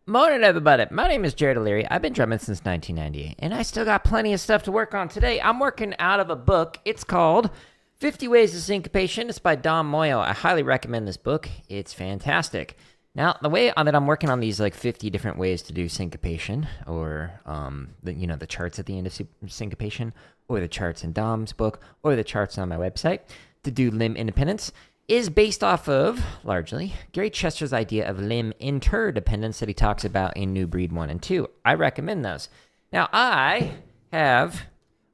Morning, everybody. My name is Jared O'Leary. I've been drumming since 1998, and I still got plenty of stuff to work on today. I'm working out of a book. It's called 50 Ways to Syncopation. It's by Don Moyo. I highly recommend this book. It's fantastic. Now, the way that I'm working on these 50 different ways to do syncopation, or the charts at the end of syncopation, or the charts in Dom's book, or the charts on my website to do limb independence, is based off of, largely, Gary Chester's idea of limb interdependence that he talks about in New Breed 1 and 2. I recommend those. Now, I have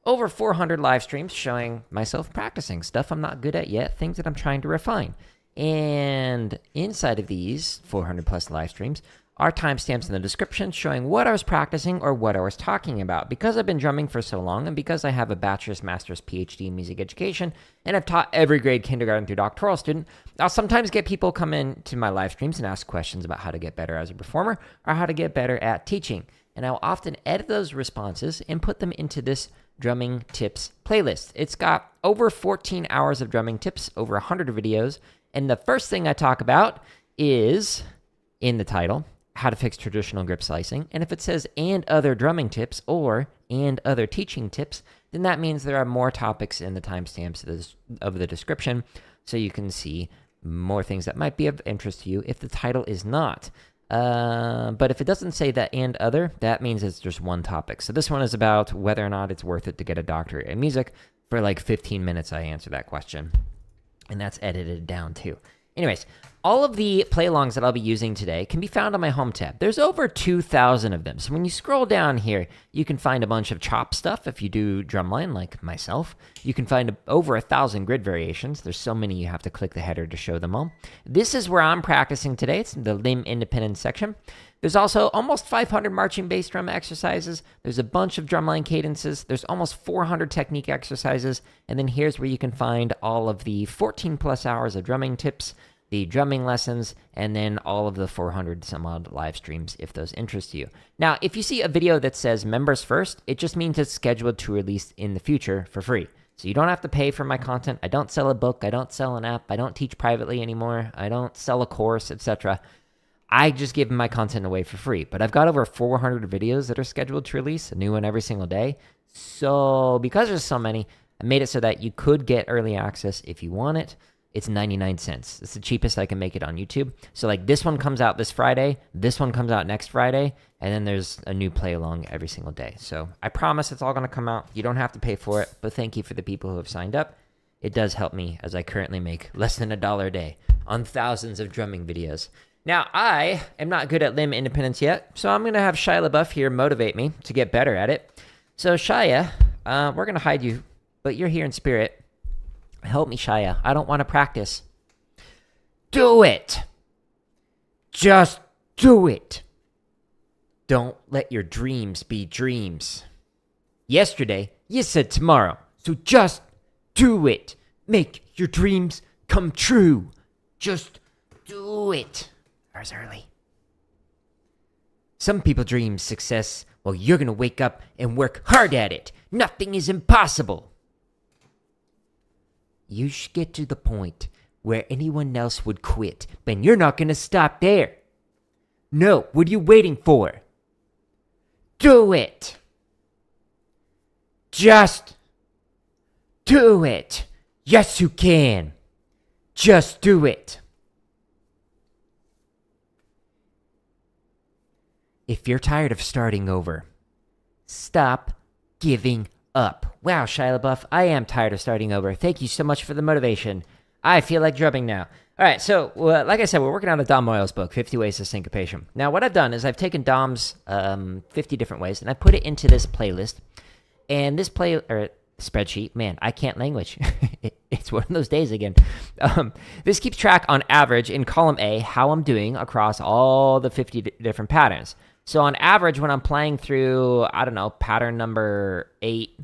over 400 live streams showing myself practicing stuff I'm not good at yet, things that I'm trying to refine. And inside of these 400 plus live streams are timestamps in the description showing what I was practicing or what I was talking about. Because I've been drumming for so long, and because I have a bachelor's, master's, PhD in music education, and I've taught every grade kindergarten through doctoral student, I'll sometimes get people come in to my live streams and ask questions about how to get better as a performer or how to get better at teaching. And I'll often edit those responses and put them into this drumming tips playlist. It's got over 14 hours of drumming tips, over 100 videos, and the first thing I talk about is, in the title, how to fix traditional grip slicing. And if it says and other drumming tips or and other teaching tips, then that means there are more topics in the timestamps of the description, so you can see more things that might be of interest to you if the title is not. But if it doesn't say that and other, that means it's just one topic. So this one is about whether or not it's worth it to get a doctorate in music. For 15 minutes, I answer that question. And that's edited down too. Anyways, all of the play-alongs that I'll be using today can be found on my home tab. There's over 2,000 of them. So when you scroll down here, you can find a bunch of chop stuff if you do drumline like myself. You can find over 1,000 grid variations. There's so many you have to click the header to show them all. This is where I'm practicing today. It's the limb independence section. There's also almost 500 marching bass drum exercises. There's a bunch of drumline cadences. There's almost 400 technique exercises. And then here's where you can find all of the 14 plus hours of drumming tips, the drumming lessons, and then all of the 400 some odd live streams if those interest you. Now, if you see a video that says members first, it just means it's scheduled to release in the future for free. So you don't have to pay for my content. I don't sell a book. I don't sell an app. I don't teach privately anymore. I don't sell a course, etc. I just give my content away for free. But I've got over 400 videos that are scheduled to release, a new one every single day. So because there's so many, I made it so that you could get early access if you want it. It's 99 cents. It's the cheapest I can make it on YouTube. So this one comes out this Friday, this one comes out next Friday, and then there's a new play along every single day. So I promise it's all going to come out. You don't have to pay for it, but thank you for the people who have signed up. It does help me as I currently make less than $1 a day on thousands of drumming videos. Now, I am not good at limb independence yet, so I'm going to have Shia LaBeouf here motivate me to get better at it. So Shia, we're going to hide you, but you're here in spirit. Help me, Shia. I don't want to practice. Do it. Just do it. Don't let your dreams be dreams. Yesterday, you said tomorrow, so just do it. Make your dreams come true. Just do it. Ours early. Some people dream success. Well, you're going to wake up and work hard at it. Nothing is impossible. You should get to the point where anyone else would quit, but you're not going to stop there. No, what are you waiting for? Do it. Just do it. Yes, you can. Just do it. If you're tired of starting over, stop giving up. Wow, Shia LaBeouf, I am tired of starting over. Thank you so much for the motivation. I feel like drumming now. All right, so like I said, we're working on Dom Moyle's book, 50 Ways to Syncopation. Now, what I've done is I've taken Dom's 50 different ways, and I put it into this playlist. And this spreadsheet, man, I can't language. It's one of those days again. This keeps track on average in column A how I'm doing across all the 50 different patterns. So on average, when I'm playing through, pattern number 8,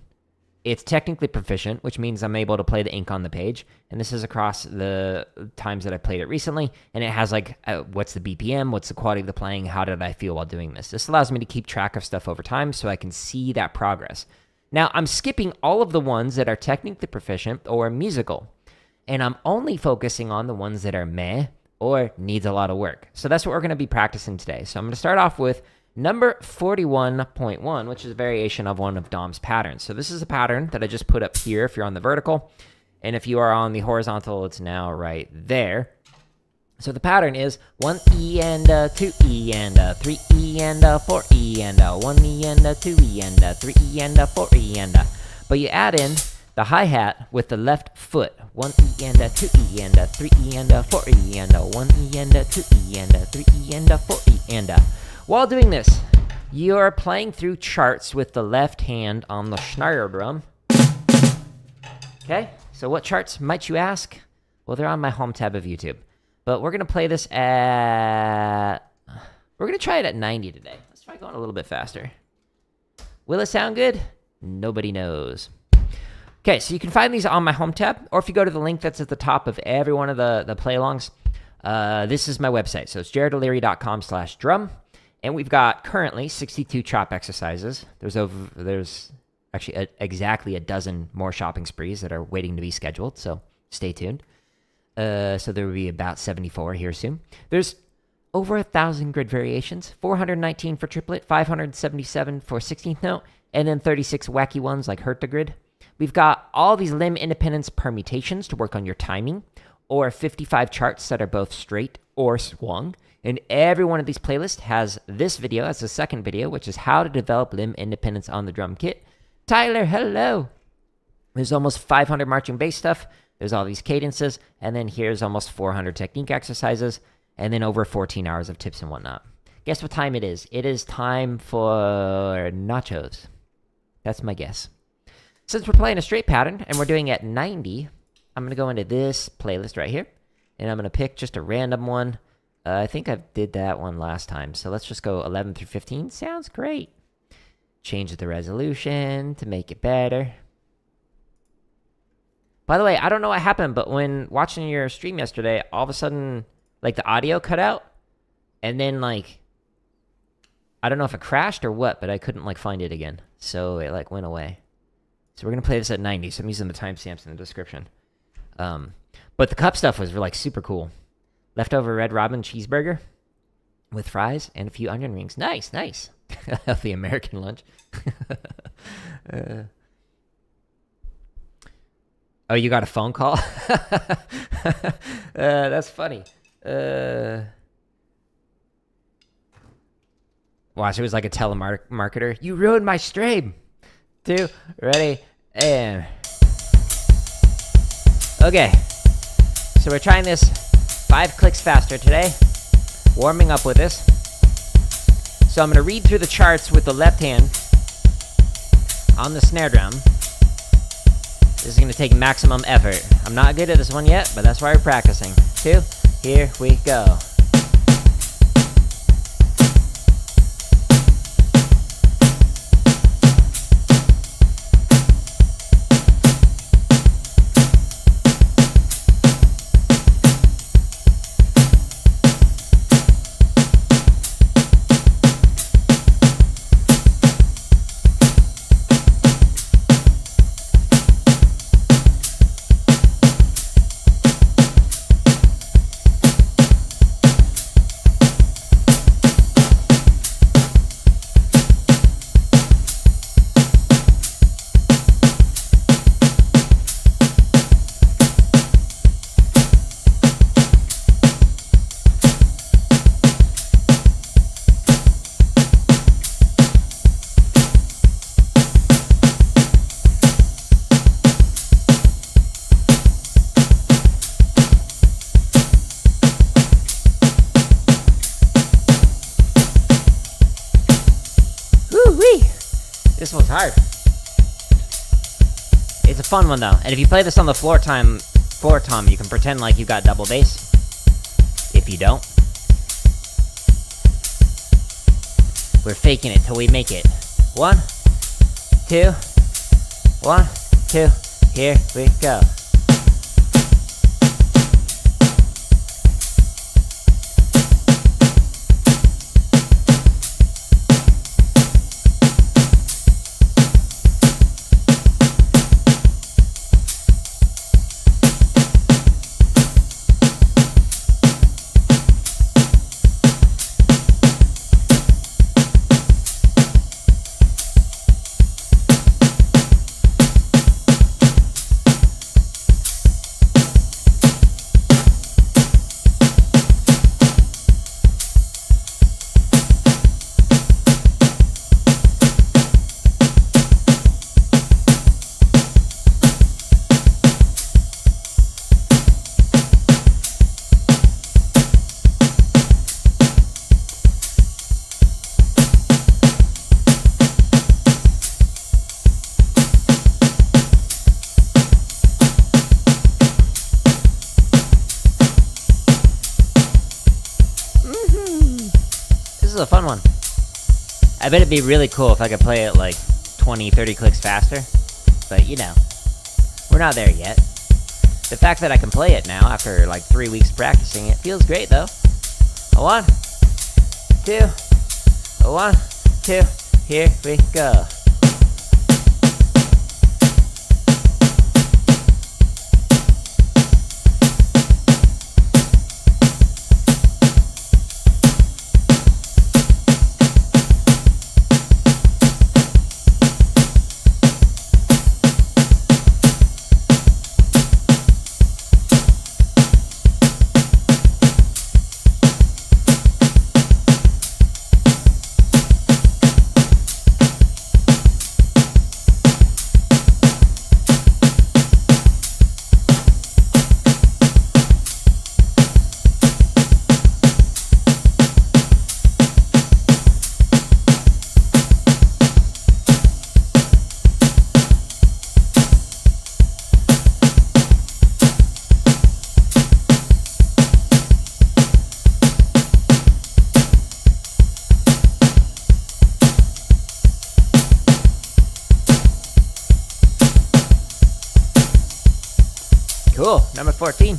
it's technically proficient, which means I'm able to play the ink on the page. And this is across the times that I played it recently. And it has what's the BPM, what's the quality of the playing, how did I feel while doing this? This allows me to keep track of stuff over time so I can see that progress. Now, I'm skipping all of the ones that are technically proficient or musical. And I'm only focusing on the ones that are meh or needs a lot of work. So that's what we're going to be practicing today. So I'm going to start off with number 41.1, which is a variation of one of Dom's patterns. So this is a pattern that I just put up here if you're on the vertical. And if you are on the horizontal, it's now right there. So the pattern is 1 E and 2 E and 3 E and 4 E and 1 E and 2 E and 3 E and 4 E and but you add in the hi-hat with the left foot. 1 E and 2 E and 3 E and 4 E and 1 E and 2 E and 3 E and 4 E and while doing this, you're playing through charts with the left hand on the snare drum. Okay, so what charts might you ask? Well, they're on my home tab of YouTube. But we're going to play this at... We're going to try it at 90 today. Let's try going a little bit faster. Will it sound good? Nobody knows. Okay, so you can find these on my home tab, or if you go to the link that's at the top of every one of the play-alongs, this is my website. So it's jaredoleary.com/drum. And we've got currently 62 chop exercises. There's actually exactly a dozen more shopping sprees that are waiting to be scheduled, so stay tuned. So there will be about 74 here soon. There's over 1,000 grid variations, 419 for triplet, 577 for 16th note, and then 36 wacky ones like hurt the grid. We've got all these limb independence permutations to work on your timing, or 55 charts that are both straight or swung. And every one of these playlists has this video as the second video, which is how to develop limb independence on the drum kit. Tyler, hello! There's almost 500 marching bass stuff. There's all these cadences. And then here's almost 400 technique exercises. And then over 14 hours of tips and whatnot. Guess what time it is? It is time for nachos. That's my guess. Since we're playing a straight pattern and we're doing it at 90, I'm going to go into this playlist right here. And I'm going to pick just a random one. I think I did that one last time. So let's just go 11 through 15. Sounds great. Change the resolution to make it better. By the way, I don't know what happened, but when watching your stream yesterday, all of a sudden, like, the audio cut out. And then, like, I don't know if it crashed or what, but I couldn't, like, find it again. So it, like, went away. So we're going to play this at 90, so I'm using the timestamps in the description. But the cup stuff was, like, super cool. Leftover Red Robin cheeseburger with fries and a few onion rings. Nice, nice. Healthy American lunch. Oh, you got a phone call? That's funny. Watch, it was like a telemarketer. You ruined my stream. 2, ready, and... Okay. So we're trying this 5 clicks faster today. Warming up with this. So I'm going to read through the charts with the left hand on the snare drum. This is going to take maximum effort. I'm not good at this one yet, but that's why we're practicing. 2, here we go. This one's hard. It's a fun one though, and if you play this on the floor tom, you can pretend like you got double bass. If you don't, we're faking it till we make it. 1, 2, 1, 2. Here we go. is a fun one. I bet it'd be really cool if I could play it like 20, 30 clicks faster. But you know, we're not there yet. The fact that I can play it now after like 3 weeks practicing it feels great though. A 1, 2, a 1, 2, here we go. Cool, number 14.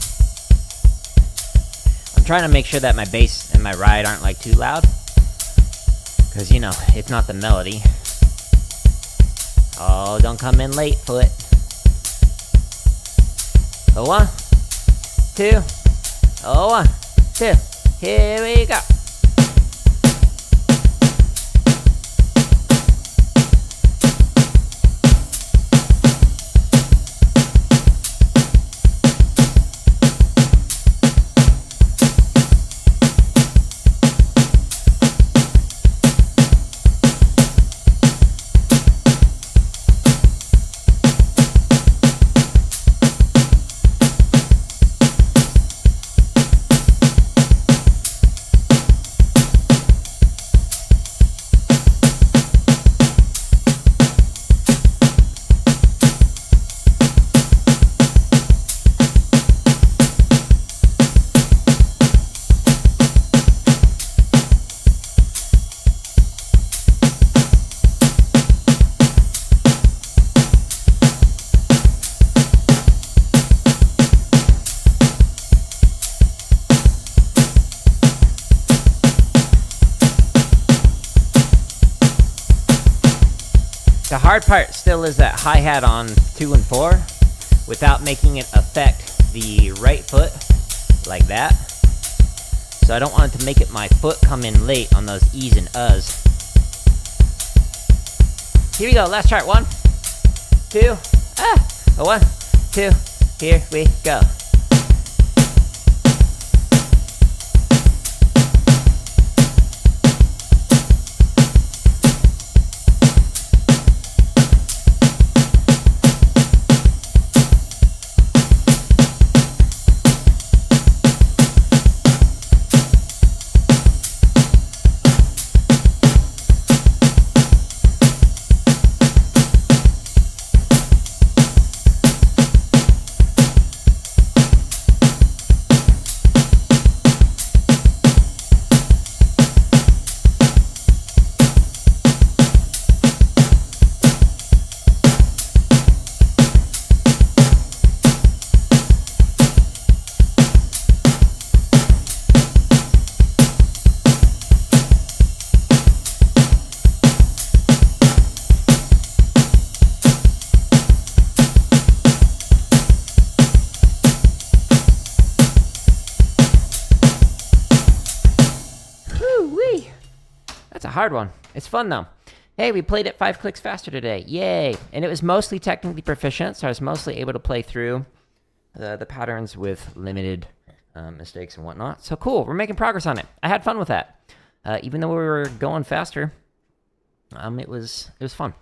I'm trying to make sure that my bass and my ride aren't like too loud. Because, you know, it's not the melody. Oh, don't come in late, foot. A 1, 2, a 1, 2, here we go. The hard part still is that hi-hat on 2 and 4 without making it affect the right foot like that. So I don't want it to make it my foot come in late on those E's and U's. Here we go, last chart. 1, 2, a 1, 2, here we go. That's a hard one. It's fun though. Hey, we played it 5 clicks faster today. Yay! And it was mostly technically proficient, so I was mostly able to play through the patterns with limited mistakes and whatnot. So cool, we're making progress on it. I had fun with that. Even though we were going faster, it was fun.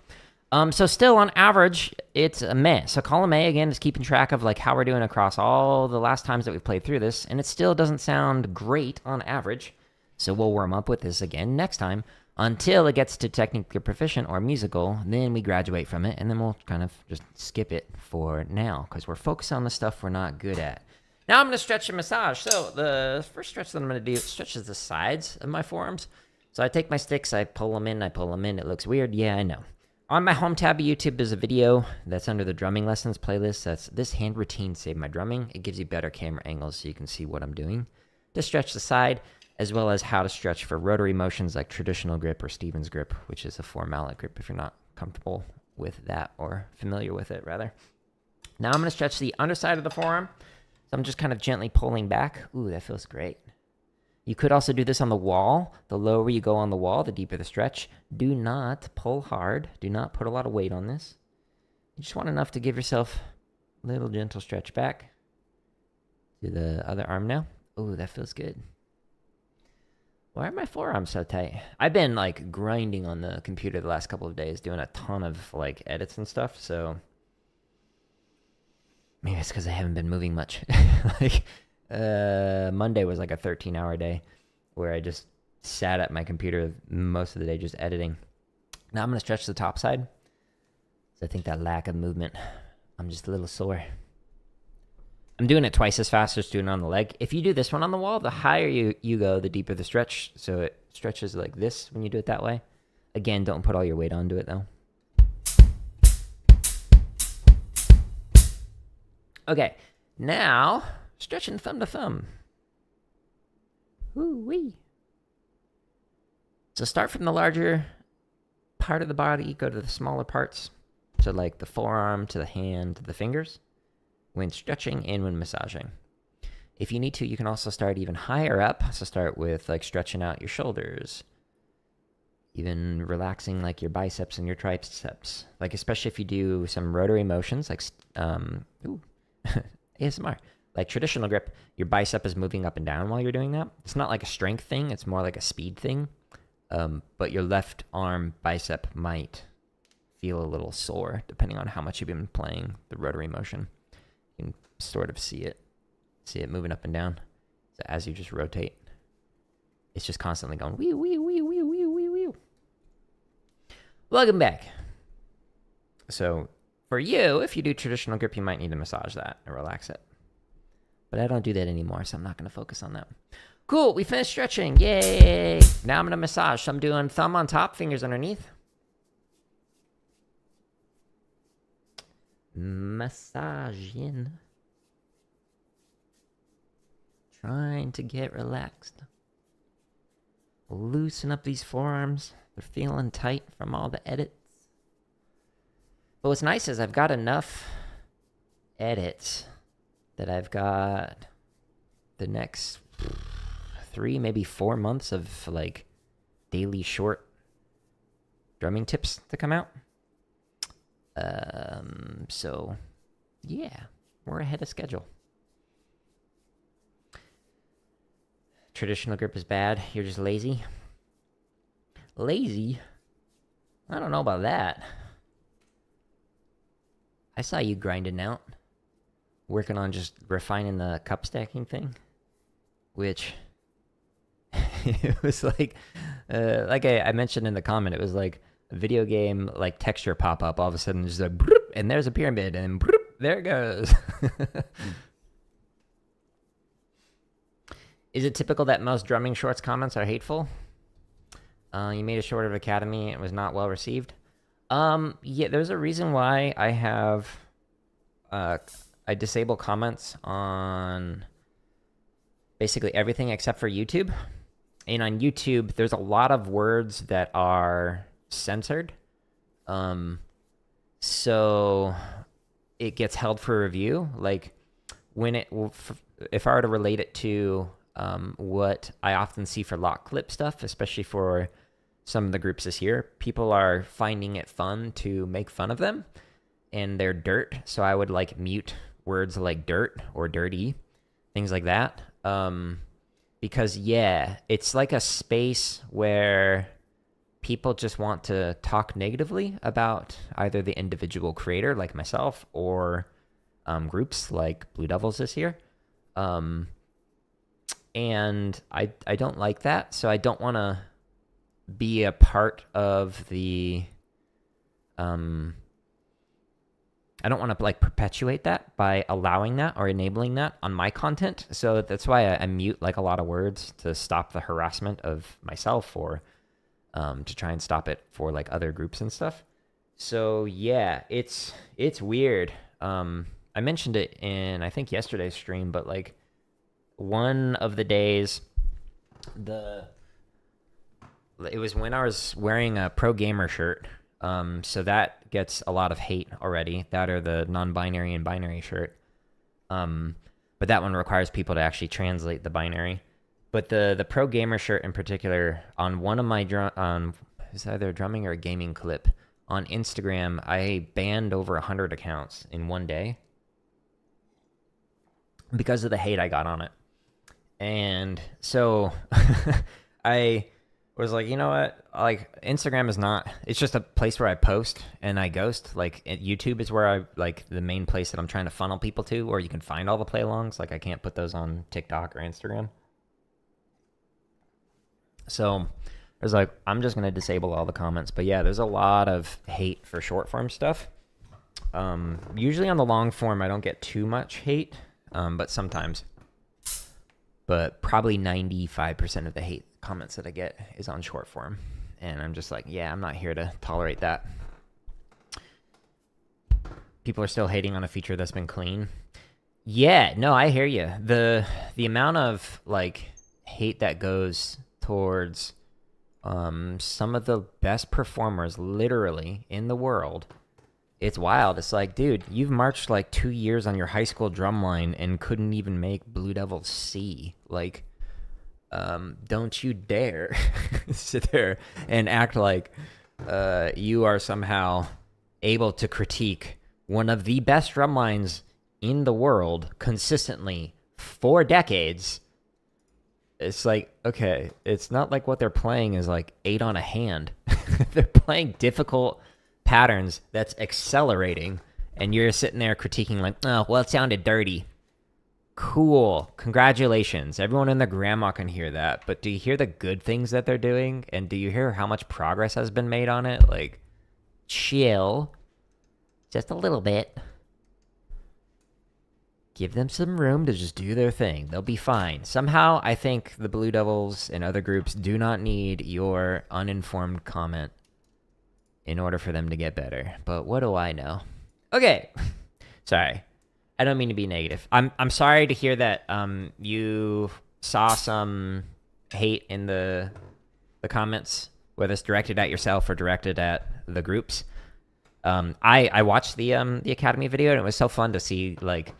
So still on average, it's a meh. So column A again is keeping track of like how we're doing across all the last times that we've played through this, and it still doesn't sound great on average. So we'll warm up with this again next time until it gets to technically proficient or musical. Then we graduate from it, and then we'll kind of just skip it for now because we're focused on the stuff we're not good at. Now I'm going to stretch and massage. So the first stretch that I'm going to do stretches the sides of my forearms. So I take my sticks, I pull them in, It looks weird. Yeah, I know. On my home tab of YouTube, there's a video that's under the drumming lessons playlist. That's this hand routine saved my drumming. It gives you better camera angles so you can see what I'm doing to stretch the side, as well as how to stretch for rotary motions like traditional grip or Stevens grip, which is a 4-mallet grip if you're not comfortable with that or familiar with it, rather. Now I'm going to stretch the underside of the forearm. So I'm just kind of gently pulling back. Ooh, that feels great. You could also do this on the wall. The lower you go on the wall, the deeper the stretch. Do not pull hard. Do not put a lot of weight on this. You just want enough to give yourself a little gentle stretch back. Do the other arm now. Ooh, that feels good. Why are my forearms so tight? I've been like grinding on the computer the last couple of days, doing a ton of like edits and stuff, so maybe it's because I haven't been moving much. Monday was like a 13-hour day where I just sat at my computer most of the day just editing. Now I'm going to stretch the top side. So I think that lack of movement, I'm just a little sore. I'm doing it twice as fast as doing it on the leg. If you do this one on the wall, the higher you go, the deeper the stretch. So it stretches like this when you do it that way. Again, don't put all your weight onto it though. Okay, now stretching thumb to thumb. Woo-wee. So start from the larger part of the body, go to the smaller parts. So like the forearm to the hand to the fingers when stretching and when massaging. If you need to, you can also start even higher up. So start with like stretching out your shoulders, even relaxing like your biceps and your triceps. Like especially if you do some rotary motions like ASMR. Like traditional grip, your bicep is moving up and down while you're doing that. It's not like a strength thing. It's more like a speed thing. But your left arm bicep might feel a little sore depending on how much you've been playing the rotary motion. You can sort of see it moving up and down. So as you just rotate, it's just constantly going wee, wee, wee, wee, wee, wee, wee. Welcome back. So for you, if you do traditional grip, you might need to massage that and relax it. But I don't do that anymore, so I'm not going to focus on that. Cool, we finished stretching. Yay! Now I'm going to massage. So I'm doing thumb on top, fingers underneath. Massaging. Trying to get relaxed. Loosen up these forearms. They're feeling tight from all the edits. But what's nice is I've got enough edits that I've got the next 3, maybe 4 months of like daily short drumming tips to come out. So yeah, we're ahead of schedule. Traditional grip is bad. You're just lazy. Lazy? I don't know about that. I saw you grinding out, working on just refining the cup stacking thing, which it was like I mentioned in the comment, it was like a video game like texture pop up. All of a sudden, there's a broop, and there's a pyramid, and broop, there it goes. Is it typical that most drumming shorts comments are hateful? You made a short of Academy, it was not well received. Yeah, there's a reason why I have I disable comments on basically everything except for YouTube. And on YouTube, there's a lot of words that are censored. So it gets held for review. Like when if I were to relate it to what I often see for lock clip stuff, especially for some of the groups this year, people are finding it fun to make fun of them and they're dirt. So I would like mute words like dirt or dirty, things like that. Because yeah, it's like a space where people just want to talk negatively about either the individual creator like myself or groups like Blue Devils this year. And I don't like that. So I don't want to be a part of the I don't want to like perpetuate that by allowing that or enabling that on my content. So that's why I mute like a lot of words to stop the harassment of myself or to try and stop it for like other groups and stuff. So yeah, it's weird. I mentioned it in, I think, yesterday's stream, but like one of the days, it was when I was wearing a pro gamer shirt. So that gets a lot of hate already. That or the non-binary and binary shirt. But that one requires people to actually translate the binary. But the pro gamer shirt in particular, on one of my it's either a drumming or a gaming clip on Instagram, I banned over 100 accounts in one day because of the hate I got on it. And so I was like, you know what? Like, Instagram is not, it's just a place where I post and I ghost. Like, YouTube is where I, like, the main place that I'm trying to funnel people to, or you can find all the play-alongs. Like, I can't put those on TikTok or Instagram. So I was like, I'm just going to disable all the comments. But yeah, there's a lot of hate for short form stuff. Usually on the long form, I don't get too much hate, but sometimes. But probably 95% of the hate comments that I get is on short form. And I'm just like, yeah, I'm not here to tolerate that. People are still hating on a feature that's been clean. Yeah, no, I hear you. The amount of like hate that goes towards some of the best performers literally in the world, it's wild. It's like, dude, you've marched like 2 years on your high school drum line and couldn't even make Blue Devil C. Like, don't you dare sit there and act like you are somehow able to critique one of the best drum lines in the world consistently for decades. It's like, okay, it's not like what they're playing is like 8 on a hand. They're playing difficult patterns that's accelerating, and you're sitting there critiquing like, oh, well, it sounded dirty. Cool. Congratulations. Everyone and their grandma can hear that. But do you hear the good things that they're doing? And do you hear how much progress has been made on it? Like, chill. Just a little bit. Give them some room to just do their thing. They'll be fine. Somehow, I think the Blue Devils and other groups do not need your uninformed comment in order for them to get better. But what do I know? Okay. Sorry. I don't mean to be negative. I'm sorry to hear that you saw some hate in the comments, whether it's directed at yourself or directed at the groups. I watched the Academy video, and it was so fun to see like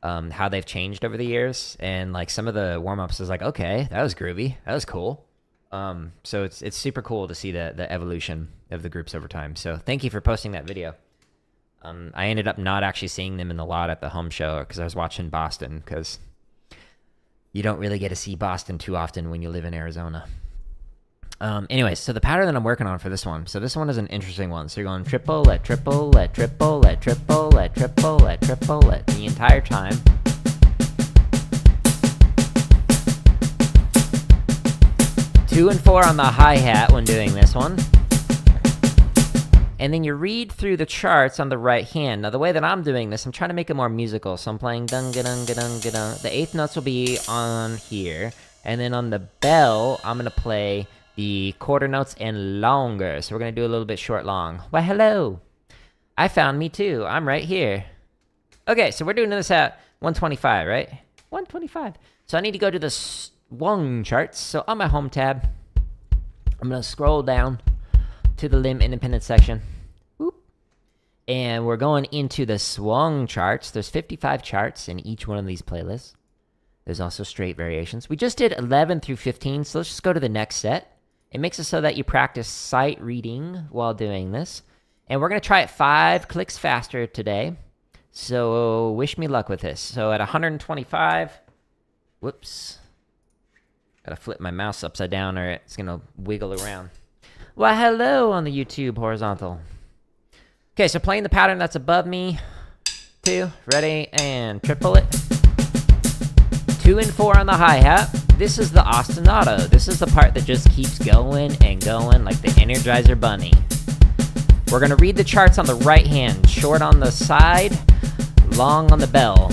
how they've changed over the years. And like some of the warm-ups is like, okay, that was groovy. That was cool. So it's super cool to see the evolution of the groups over time. So thank you for posting that video. I ended up not actually seeing them in the lot at the home show because I was watching Boston, because you don't really get to see Boston too often when you live in Arizona. Anyways, so the pattern that I'm working on for this one. So this one is an interesting one. So you're going triplet, triplet, triplet, triplet, triplet, triplet the entire time. Two and four on the hi-hat when doing this one. And then you read through the charts on the right hand. Now, the way that I'm doing this, I'm trying to make it more musical. So I'm playing dun-ga-dun-ga-dun-ga-dun. The eighth notes will be on here. And then on the bell, I'm going to play the quarter notes and longer. So we're going to do a little bit short long. Why, hello. I found me too. I'm right here. Okay, so we're doing this at 125, right? 125. So I need to go to the swung charts. So on my home tab, I'm going to scroll down to the limb independent section. Whoop. And we're going into the swung charts. There's 55 charts in each one of these playlists. There's also straight variations. We just did 11 through 15, so let's just go to the next set. It makes it so that you practice sight reading while doing this. And we're going to try it 5 clicks faster today. So wish me luck with this. So at 125, whoops. Gotta flip my mouse upside down or it's going to wiggle around. Well, hello on the YouTube horizontal. Okay, so playing the pattern that's above me. 2, ready, and triple it. 2 and 4 on the hi-hat. This is the ostinato. This is the part that just keeps going and going like the Energizer Bunny. We're going to read the charts on the right hand. Short on the side, long on the bell.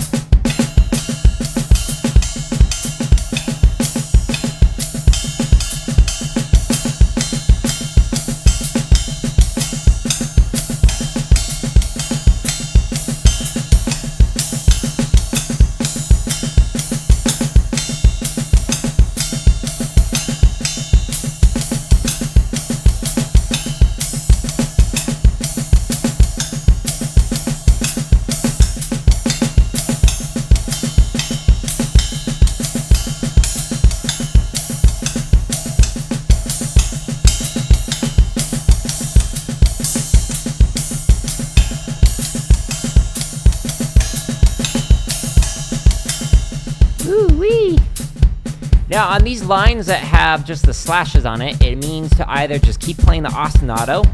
Now, on these lines that have just the slashes on it, it means to either just keep playing the ostinato,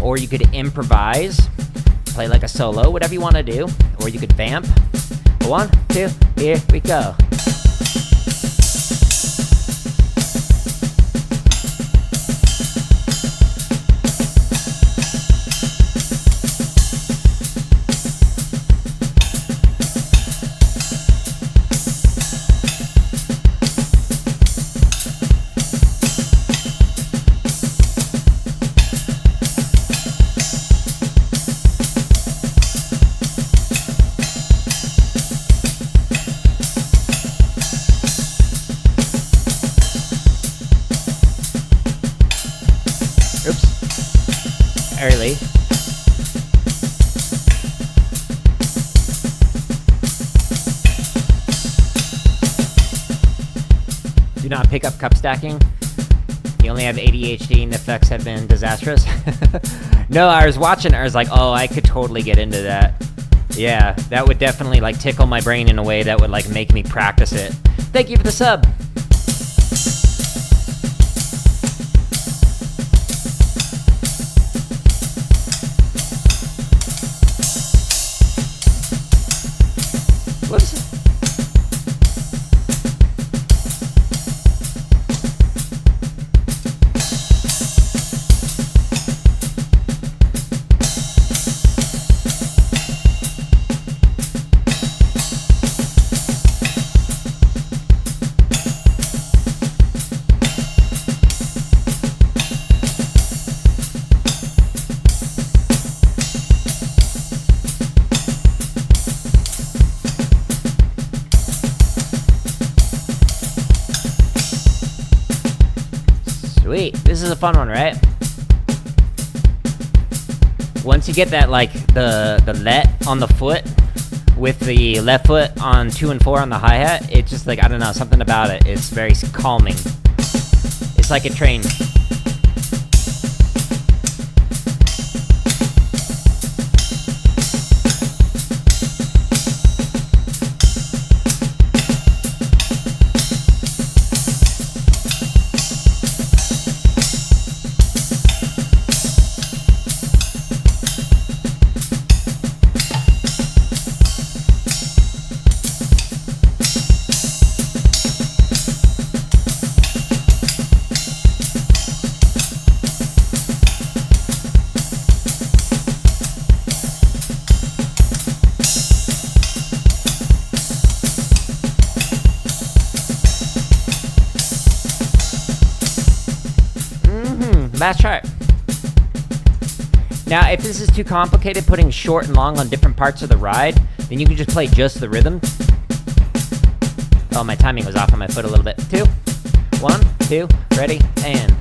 or you could improvise, play like a solo, whatever you want to do, or you could vamp. 1, 2, here we go. Early. Do not pick up cup stacking. You only have ADHD and the effects have been disastrous. No, I was watching, I was like, oh, I could totally get into that. Yeah, that would definitely like tickle my brain in a way that would like make me practice it. Thank you for the sub. Whoops. Sweet. This is a fun one, right? Once you get that, like, the let on the foot with the left foot on 2 and 4 on the hi-hat, it's just like, I don't know, something about it. It's very calming. It's like a train. Last chart. Now, if this is too complicated, putting short and long on different parts of the ride, then you can just play just the rhythm. Oh, my timing was off on my foot a little bit. 2, 1, 2, ready, and...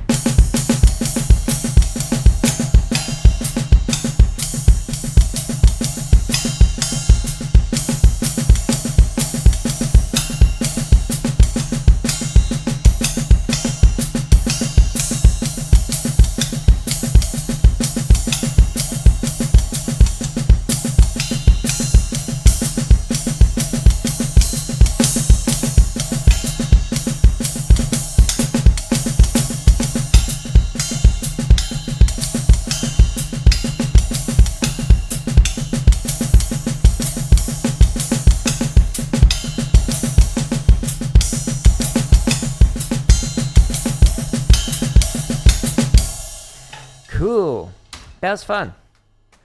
Cool. That was fun.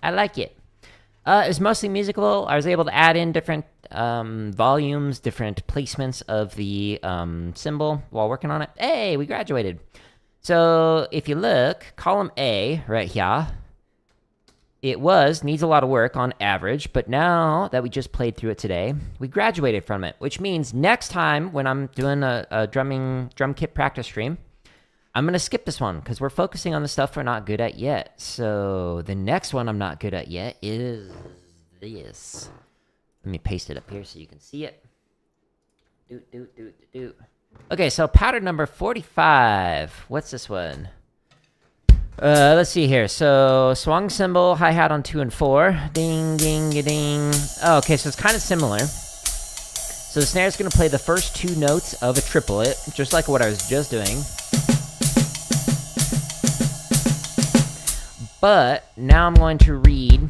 I like it. It was mostly musical. I was able to add in different volumes, different placements of the cymbal while working on it. Hey, we graduated. So if you look, column A right here, it needs a lot of work on average, but now that we just played through it today, we graduated from it, which means next time when I'm doing a drum kit practice stream, I'm going to skip this one because we're focusing on the stuff we're not good at yet. So the next one I'm not good at yet is this. Let me paste it up here so you can see it. Okay, so pattern number 45. What's this one? Let's see here. So swung cymbal, hi-hat on 2 and 4. Ding, ding, ding. Oh, okay, so it's kind of similar. So the snare is going to play the first 2 notes of a triplet, just like what I was just doing. But now I'm going to read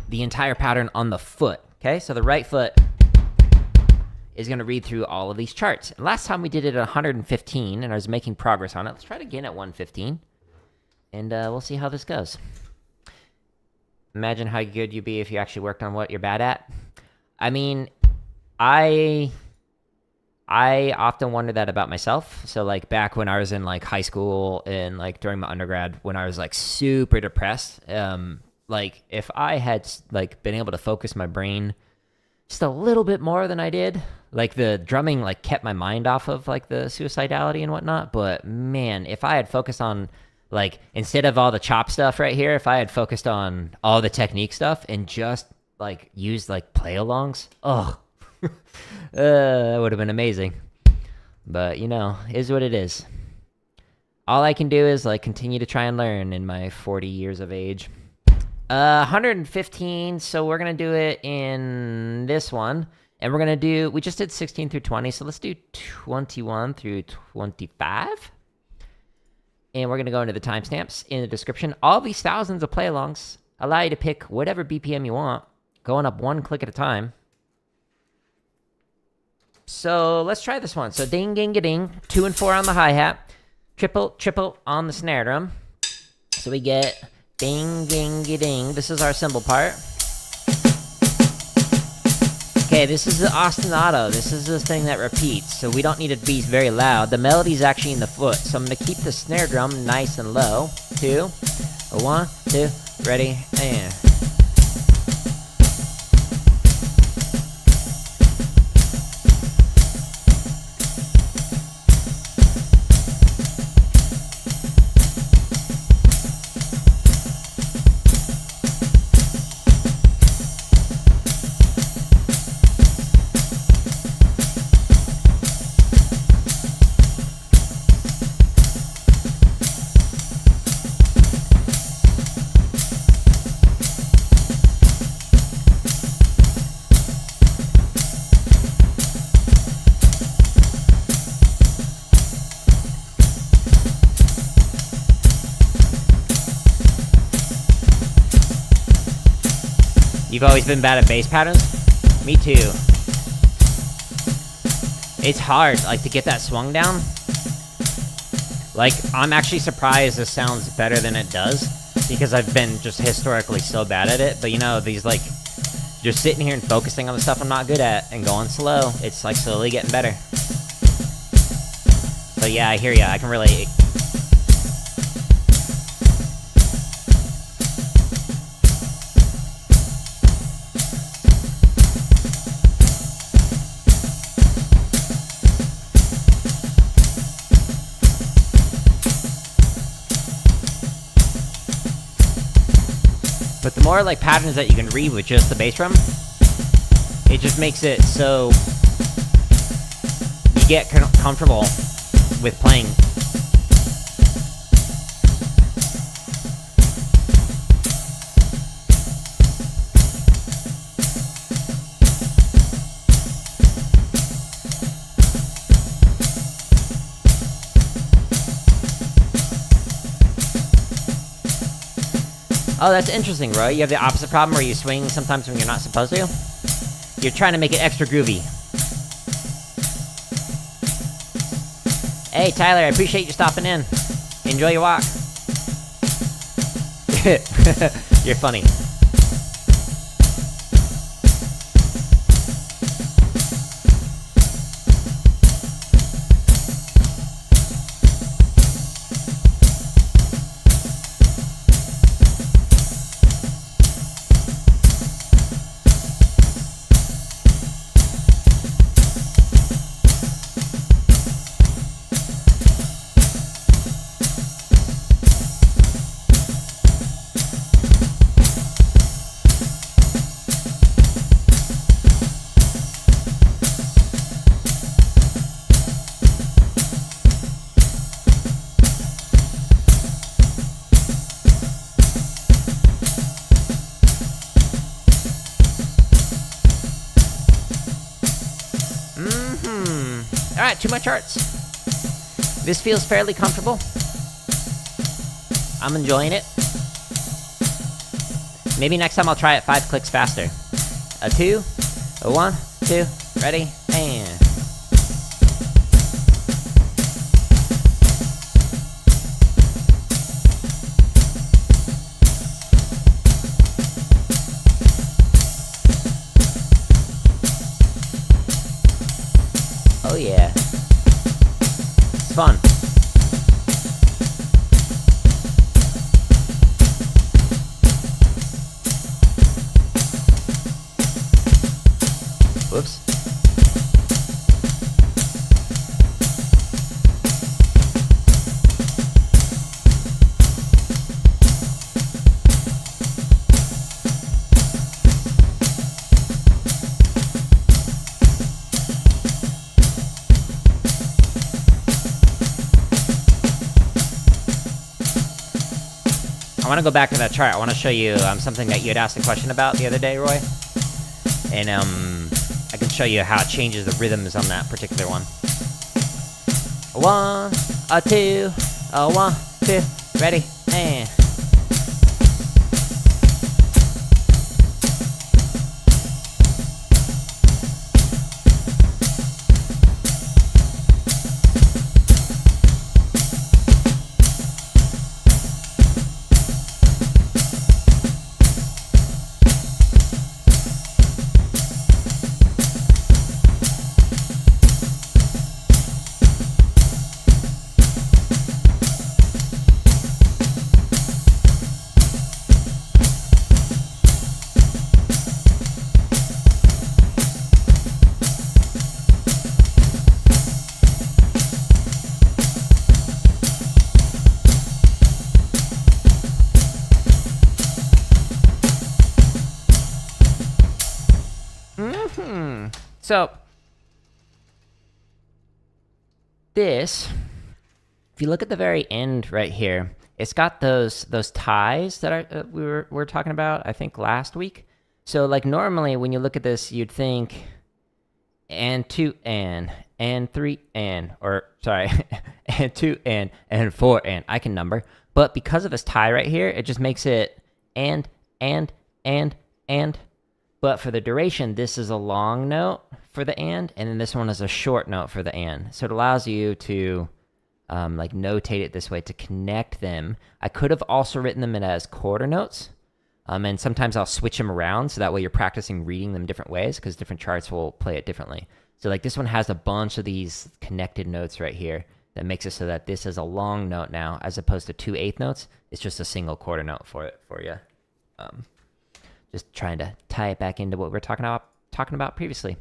the entire pattern on the foot. Okay, so the right foot is going to read through all of these charts. And last time we did it at 115, and I was making progress on it. Let's try it again at 115, and we'll see how this goes. Imagine how good you'd be if you actually worked on what you're bad at. I mean, I often wonder that about myself. So, like, back when I was in, like, high school and, like, during my undergrad, when I was, like, super depressed, like, if I had, like, been able to focus my brain just a little bit more than I did, like, the drumming, like, kept my mind off of, like, the suicidality and whatnot. But, man, if I had focused on, like, instead of all the chop stuff right here, if I had focused on all the technique stuff and just, like, used, like, play-alongs, that would have been amazing. But, you know, is what it is. All I can do is, like, continue to try and learn in my 40 years of age. 115, so we're going to do it in this one. And we're going to do, we just did 16 through 20, so let's do 21 through 25. And we're going to go into the timestamps in the description. All these thousands of play-alongs allow you to pick whatever BPM you want, going up 1 click at a time. So let's try this one. So ding, ding, ding, 2 and 4 on the hi-hat, triple, triple on the snare drum. So we get ding, ding, ding. This is our cymbal part. Okay, this is the ostinato. This is the thing that repeats, so we don't need it to be very loud. The melody's actually in the foot, so I'm going to keep the snare drum nice and low. 2, 1, 2, ready, and... You've always been bad at bass patterns? Me too. It's hard, like, to get that swung down. Like, I'm actually surprised this sounds better than it does, because I've been just historically so bad at it. But, you know, these, like, just sitting here and focusing on the stuff I'm not good at and going slow, it's, like, slowly getting better. So, yeah, I hear ya. I can relate. But the more, like, patterns that you can read with just the bass drum, it just makes it so you get comfortable with playing. Oh, that's interesting, Roy. You have the opposite problem where you swing sometimes when you're not supposed to? You're trying to make it extra groovy. Hey, Tyler, I appreciate you stopping in. Enjoy your walk. You're funny. right, 2 more charts. This feels fairly comfortable. I'm enjoying it. Maybe next time I'll try it 5 clicks faster. A 2, a 1, 2, ready, and... Oh yeah. It's fun. Whoops. I want to go back to that chart. I want to show you something that you had asked a question about the other day, Roy. And I can show you how it changes the rhythms on that particular one. A 1, a 2, a 1, 2, ready, and... So, this, if you look at the very end right here, it's got those ties that we were talking about, I think, last week. So, like, normally when you look at this, you'd think, and 2 and 3 and, or, sorry, and 2 and 4 and. I can number. But because of this tie right here, it just makes it and. But for the duration, this is a long note for the and then this one is a short note for the and. So it allows you to like notate it this way to connect them. I could have also written them in as quarter notes. And sometimes I'll switch them around so that way you're practicing reading them different ways because different charts will play it differently. So like this one has a bunch of these connected notes right here that makes it so that this is a long note now as opposed to 2 eighth notes. It's just a single quarter note for you. Just trying to tie it back into what we were talking about previously.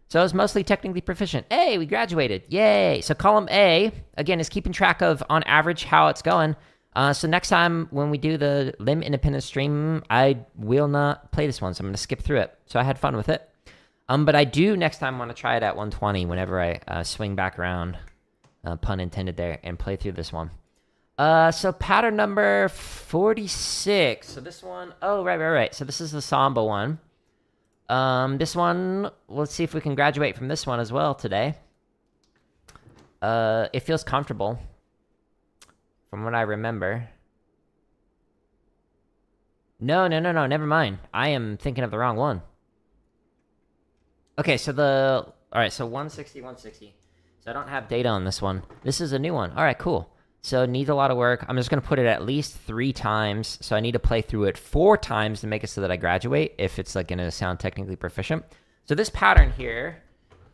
So I was mostly technically proficient. Hey, we graduated. Yay. So column A, again, is keeping track of, on average, how it's going. So next time when we do the limb independent stream, I will not play this one, so I'm going to skip through it. So I had fun with it. But I do next time want to try it at 120 whenever I swing back around, pun intended there, and play through this one. So pattern number 46. So this one, oh, right. So this is the Samba one. This one, let's see if we can graduate from this one as well today. It feels comfortable from what I remember. No, never mind. I am thinking of the wrong one. Okay, so all right, so 160. So I don't have data on this one. This is a new one. All right, cool. So it needs a lot of work. I'm just going to put it at least 3 times. So I need to play through it 4 times to make it so that I graduate if it's like going to sound technically proficient. So this pattern here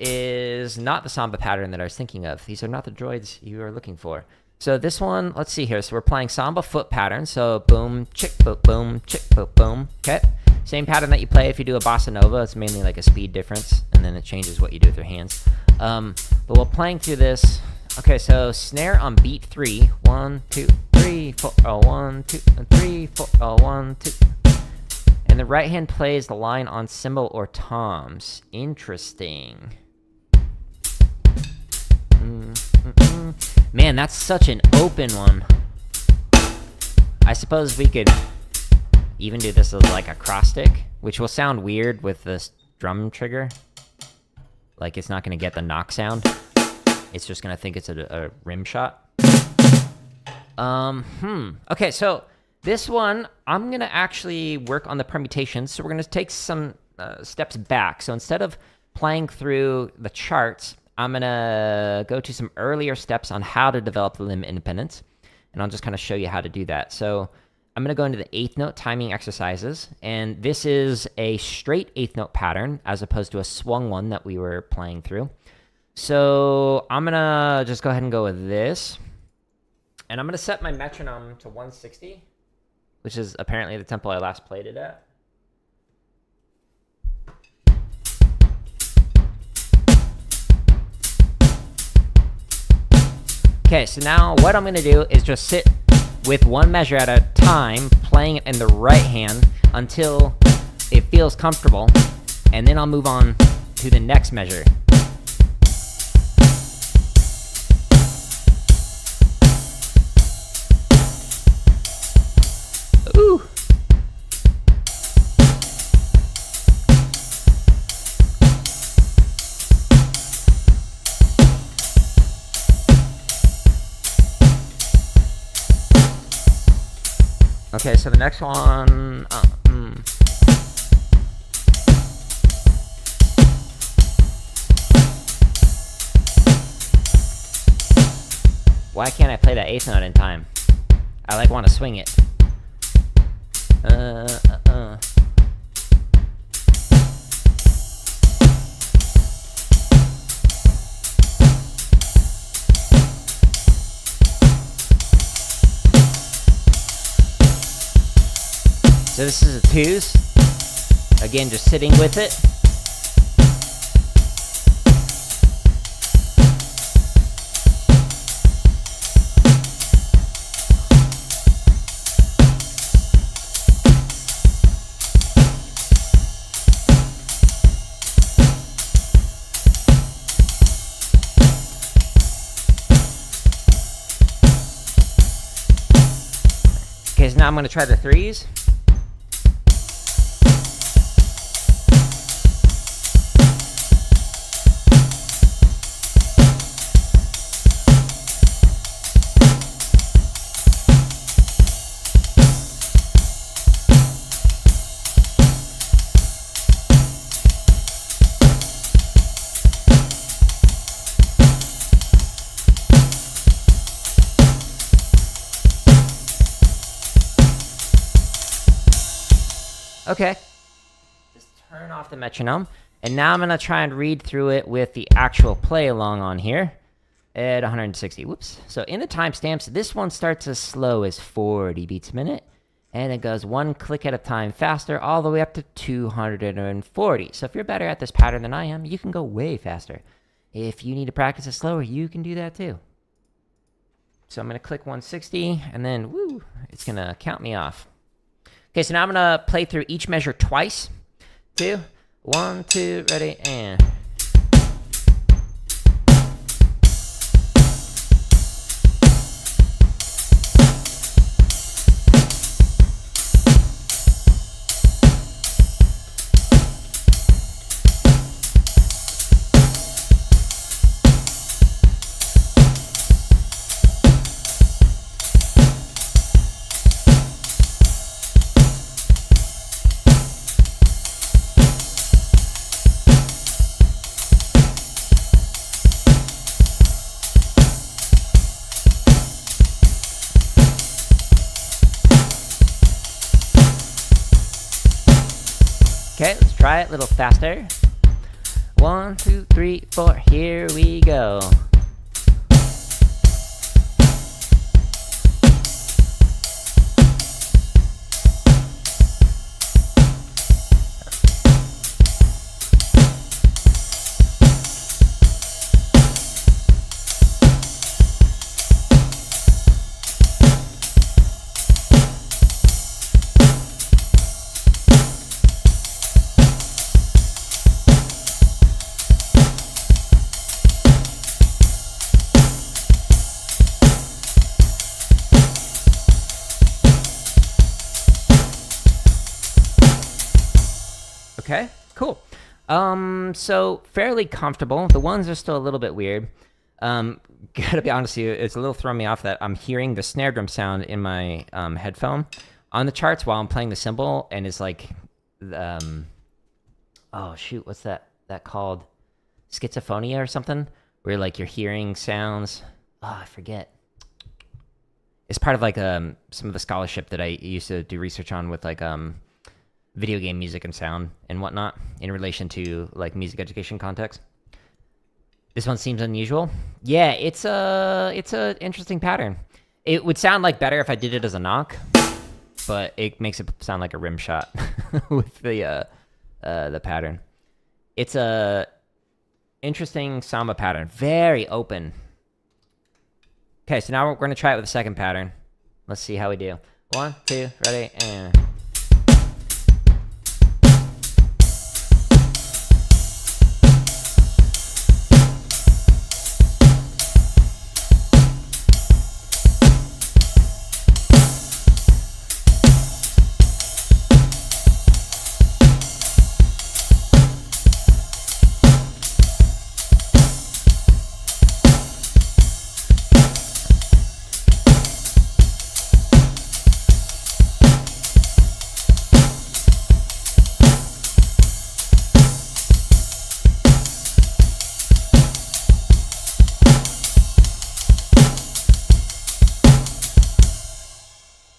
is not the Samba pattern that I was thinking of. These are not the droids you are looking for. So this one, let's see here. So we're playing Samba foot pattern. So boom, chick, boom, chick, boom. Okay. Same pattern that you play if you do a bossa nova. It's mainly like a speed difference, and then it changes what you do with your hands. But while playing through this, okay, so snare on beat 3. 1, 2, 3, 4, 1, 2, 3, 4, 1, 2. And the right hand plays the line on cymbal or toms. Interesting. Man, that's such an open one. I suppose we could even do this as like a cross stick, which will sound weird with this drum trigger. Like it's not going to get the knock sound. it's just gonna think it's a rim shot. Okay, so this one, I'm gonna actually work on the permutations. So we're gonna take some steps back. So instead of playing through the charts, I'm gonna go to some earlier steps on how to develop the limb independence, and I'll just kind of show you how to do that. So I'm gonna go into the eighth note timing exercises, and this is a straight eighth note pattern as opposed to a swung one that we were playing through. So I'm gonna just go ahead and go with this, and I'm gonna set my metronome to 160, which is apparently the tempo I last played it at. Okay, so now what I'm going to do is just sit with one measure at a time, playing it in the right hand until it feels comfortable, and then I'll move on to the next measure. Ooh. Okay, so the next one, why can't I play that eighth note in time? I like want to swing it. So this is a twos. Again, just sitting with it. Okay, so now I'm going to try the threes. Okay, just turn off the metronome, and now I'm going to try and read through it with the actual play along on here at 160. Whoops. So in the timestamps, this one starts as slow as 40 beats a minute, and it goes one click at a time faster all the way up to 240. So if you're better at this pattern than I am, you can go way faster. If you need to practice it slower, you can do that too. So I'm going to click 160, and then, woo, it's going to count me off. Okay, so now I'm going to play through each measure twice. 2, 1, 2, ready, and... Okay, let's try it a little faster. 1, 2, 3, 4, here we go. Okay, cool. So fairly comfortable. The ones are still a little bit weird. Gotta be honest with you, it's a little throwing me off that I'm hearing the snare drum sound in my headphone on the charts while I'm playing the cymbal, and it's like, oh shoot, what's that called? Schizophrenia or something? Where like you're hearing sounds. Oh, I forget. It's part of like some of the scholarship that I used to do research on with like video game music and sound and whatnot in relation to like music education context. This one seems unusual. Yeah, it's a interesting pattern. It would sound like better if I did it as a knock, but it makes it sound like a rim shot with the pattern. It's a interesting Samba pattern, very open. Okay, so now we're going to try it with the second pattern. Let's see how we do. 1, 2, ready, and...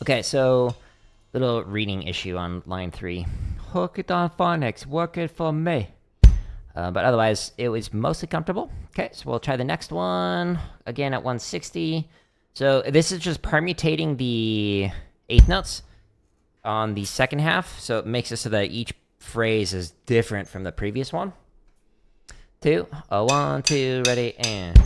Okay, so little reading issue on line 3. Hook it on phonics, work it for me. But otherwise, it was mostly comfortable. Okay, so we'll try the next one, again at 160. So this is just permutating the eighth notes on the second half, so it makes it so that each phrase is different from the previous one. 2, 1, 2, ready, and...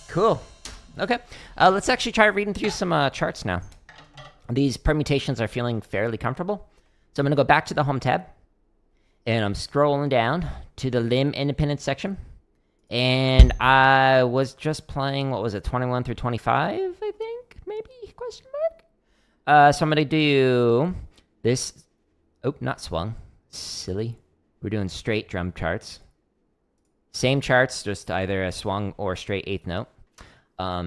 Cool. Okay. Let's actually try reading through some charts now. These permutations are feeling fairly comfortable. So I'm going to go back to the home tab. And I'm scrolling down to the limb independent section. And I was just playing, what was it, 21 through 25, I think? Maybe? Question mark? So I'm going to do this. Oh, not swung. Silly. We're doing straight drum charts. Same charts, just either a swung or straight eighth note.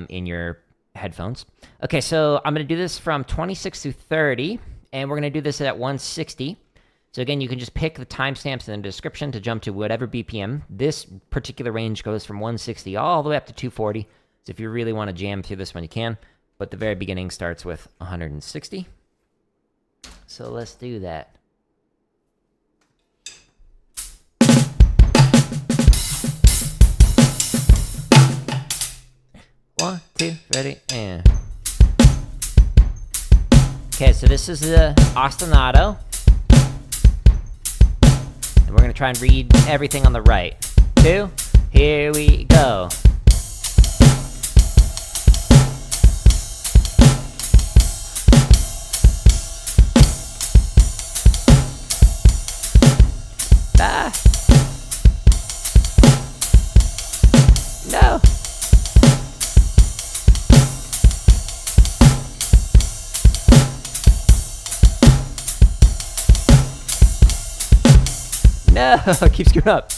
In your headphones. Okay, so I'm going to do this from 26 to 30, and we're going to do this at 160. So again, you can just pick the timestamps in the description to jump to whatever BPM. This particular range goes from 160 all the way up to 240. So if you really want to jam through this one, you can. But the very beginning starts with 160. So let's do that. One, two, ready, and... Okay, so this is the ostinato. And we're going to try and read everything on the right. 2, here we go. Ah! No! No, keep screwing up.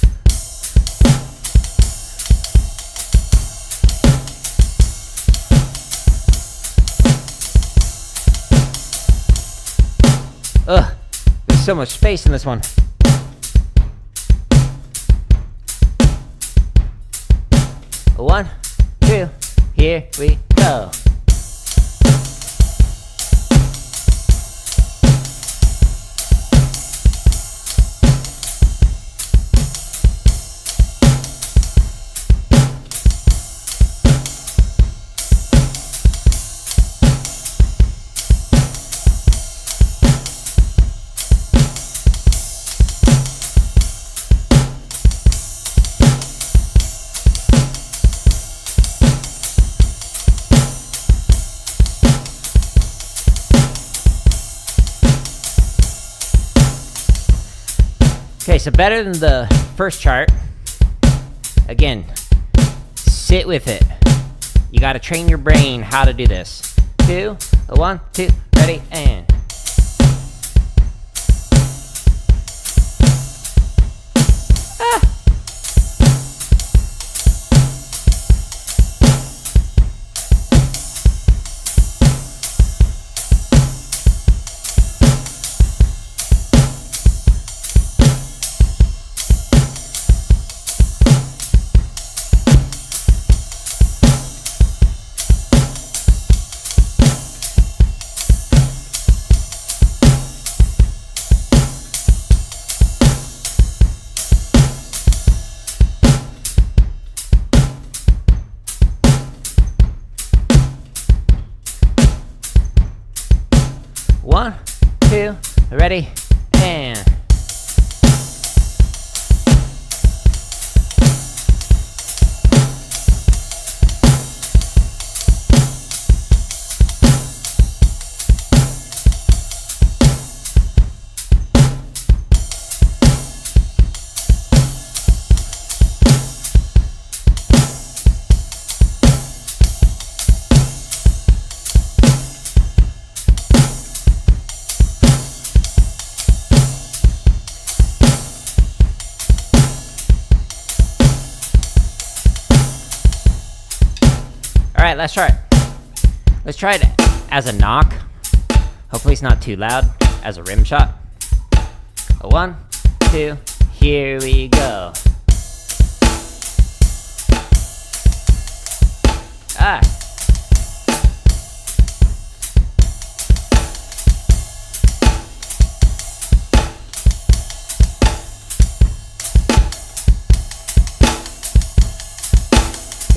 Ugh, there's so much space in this one. One, two, here we go. Okay, so better than the first chart. Again, sit with it. You got to train your brain how to do this. 2, 1, 2, ready, and. One, two, ready, and. All right, let's try it. Let's try it as a knock. Hopefully it's not too loud. As a rim shot. 1, 2, here we go. Ah.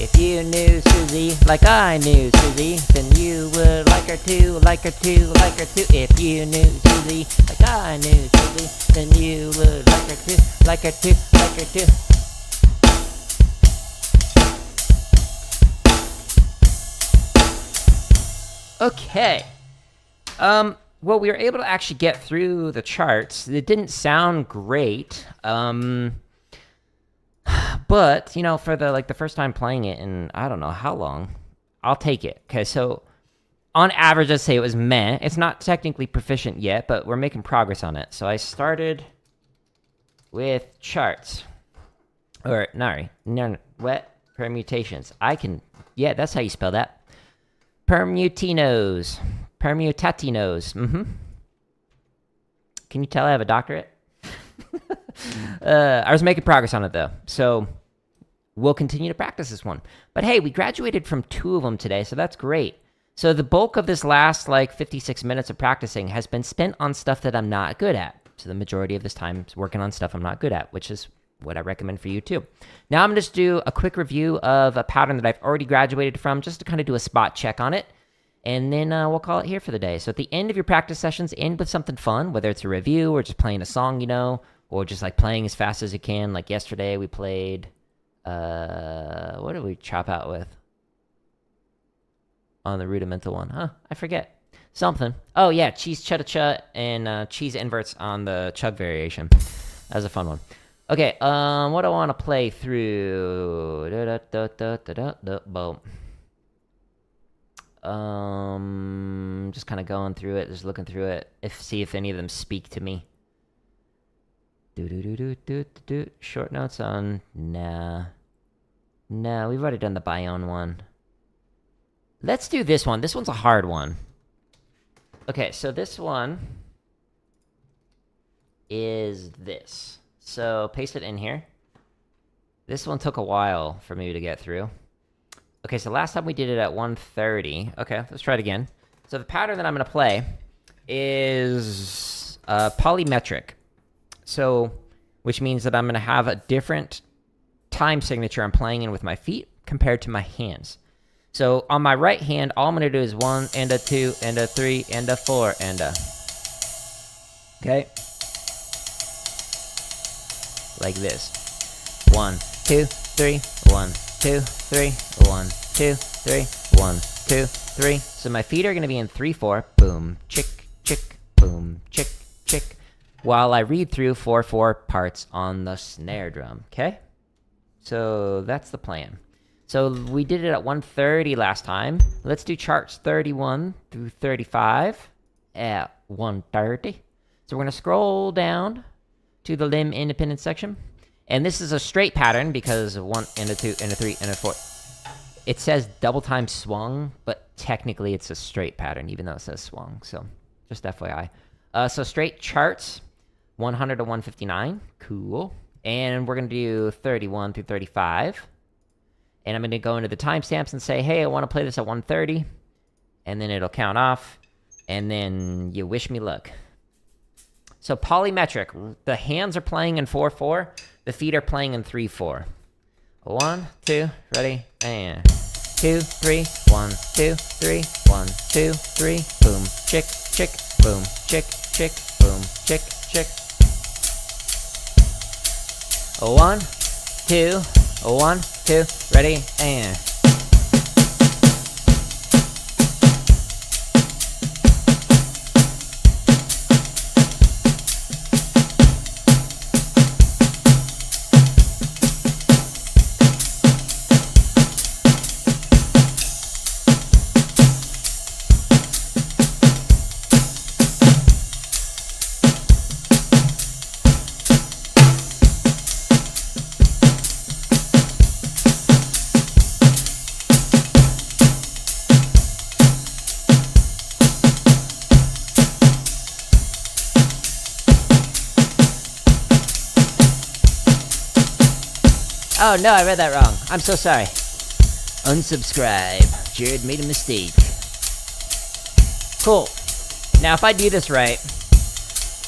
If you knew Susie like I knew Susie, then you would like her too, like her too, like her too. If you knew Susie like I knew Susie, then you would like her too, like her too, like her too. Okay. Well, we were able to actually get through the charts. It didn't sound great. But, you know, for the first time playing it in I don't know how long, I'll take it. Okay, so on average, I'd say it was meh. It's not technically proficient yet, but we're making progress on it. So I started with charts. Or, no, what? Permutations. Yeah, that's how you spell that. Permutinos. Permutatinos. Can you tell I have a doctorate? I was making progress on it, though. So we'll continue to practice this one. But hey, we graduated from 2 of them today, so that's great. So the bulk of this last, 56 minutes of practicing has been spent on stuff that I'm not good at. So the majority of this time is working on stuff I'm not good at, which is what I recommend for you, too. Now I'm going to just do a quick review of a pattern that I've already graduated from, just to kind of do a spot check on it. And then we'll call it here for the day. So at the end of your practice sessions, end with something fun, whether it's a review or just playing a song, or just playing as fast as you can. Like yesterday we played, what did we chop out with on the rudimental one? I forget. Something. Oh yeah, cheese chutta and cheese inverts on the chug variation. That was a fun one. Okay, what do I want to play through? Just kind of going through it, just looking through it, see if any of them speak to me. Short notes on nah. No, we've already done the Bayonne one. Let's do this one. This one's a hard one. Okay, so this one is this. So paste it in here. This one took a while for me to get through. Okay, so last time we did it at 1:30. Okay, let's try it again. So the pattern that I'm going to play is polymetric. So, which means that I'm going to have a different time signature I'm playing in with my feet compared to my hands. So on my right hand, all I'm going to do is 1 and a 2 and a 3 and a 4 and a. Okay? Like this. 1, 2, 3, 1, 2, 3, 1, 2, 3, 1, 2, 3. So my feet are going to be in 3, 4. Boom, chick, chick, boom, chick, chick. while I read through 4/4 parts on the snare drum, okay? So that's the plan. So we did it at 130 last time. Let's do charts 31 through 35 at 130. So we're gonna scroll down to the limb independent section. And this is a straight pattern because of 1 and a 2 and a 3 and a 4. It says double time swung, but technically it's a straight pattern, even though it says swung. So just FYI. So straight charts, 100 to 159. Cool. And we're going to do 31 through 35. And I'm going to go into the timestamps and say, hey, I want to play this at 130. And then it'll count off. And then you wish me luck. So polymetric. The hands are playing in 4/4. The feet are playing in 3/4. 1, 2, ready, and 2, 3, 1, 2, 3, 1, 2, 3, boom, chick, chick, boom, chick, chick, boom, chick, chick. 1, 2, 1, 2, ready, and. Oh no, I read that wrong. I'm so sorry. Unsubscribe. Jared made a mistake. Cool. Now if I do this right,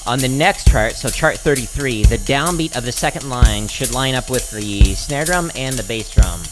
on the next chart, so chart 33, the downbeat of the second line should line up with the snare drum and the bass drum.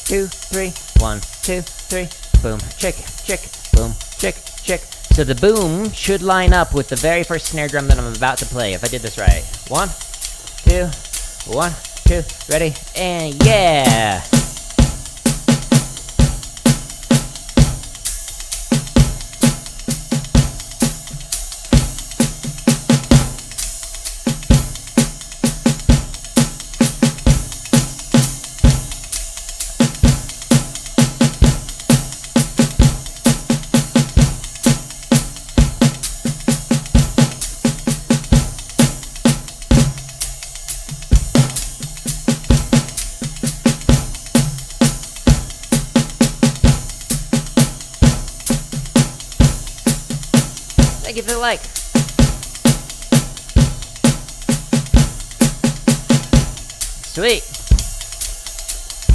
Two, three, 1, 2, 3, boom, chick, chick, boom, chick, chick. So the boom should line up with the very first snare drum that I'm about to play, if I did this right. 1, 2, 1, 2, ready, and yeah! Thank you for the like. Sweet.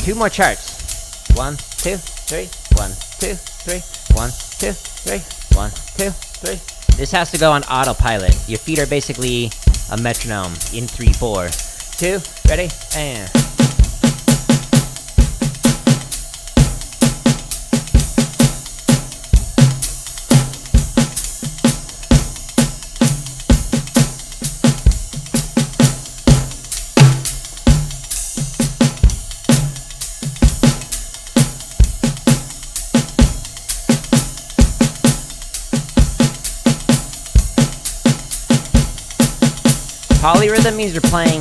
2 more charts. 1, 2, 3, 1, 2, 3, 1, 2, 3, 1, 2, 3. This has to go on autopilot. Your feet are basically a metronome in 3/4. 2, ready, and. Polyrhythm means you're playing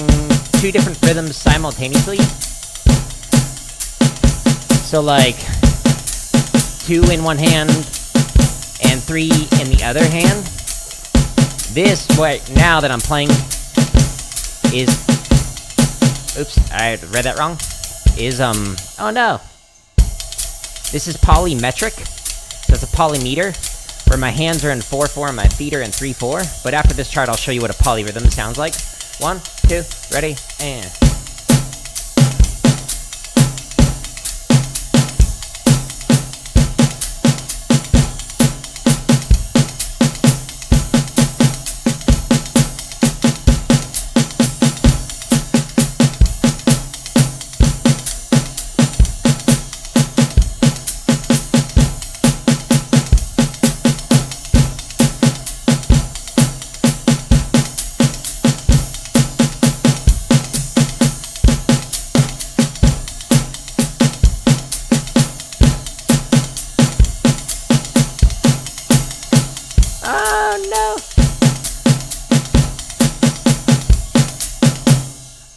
2 different rhythms simultaneously. So like 2 in one hand and 3 in the other hand. This right now that I'm playing is, oops, I read that wrong. Is oh no. This is polymetric. So it's a polymeter. where my hands are in 4/4 and my feet are in 3/4. But after this chart, I'll show you what a polyrhythm sounds like. 1, 2, ready, and...